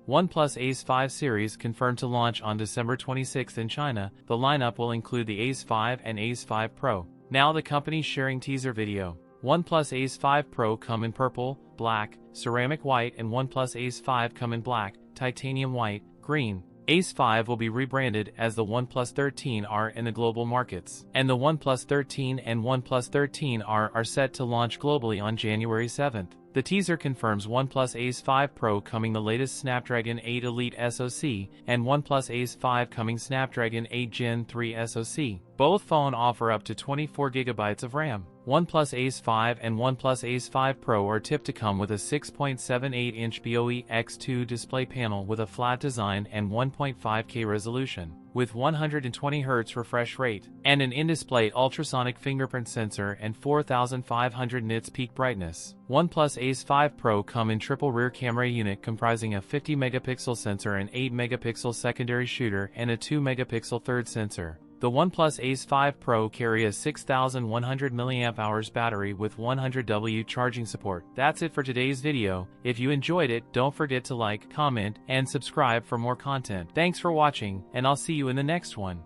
OnePlus Ace 5 series confirmed to launch on December 26 in China. The lineup will include the Ace 5 and Ace 5 Pro. Now the company's sharing teaser video. OnePlus Ace 5 Pro come in purple, black, ceramic white, and OnePlus Ace 5 come in black, titanium white, green. Ace 5 will be rebranded as the OnePlus 13R in the global markets, and the OnePlus 13 and OnePlus 13R are set to launch globally on January 7th. The teaser confirms OnePlus Ace 5 Pro coming the latest Snapdragon 8 Elite SoC, and OnePlus Ace 5 coming Snapdragon 8 Gen 3 SoC. Both phones offer up to 24GB of RAM. OnePlus Ace 5 and OnePlus Ace 5 Pro are tipped to come with a 6.78-inch BOE X2 display panel with a flat design and 1.5K resolution, with 120Hz refresh rate, and an in-display ultrasonic fingerprint sensor and 4500 nits peak brightness. OnePlus Ace 5 Pro come in triple rear camera unit comprising a 50-megapixel sensor and 8-megapixel secondary shooter and a 2-megapixel third sensor. The OnePlus Ace 5 Pro carry a 6100 mAh battery with 100W charging support. That's it for today's video. If you enjoyed it, don't forget to like, comment, and subscribe for more content. Thanks for watching, and I'll see you in the next one.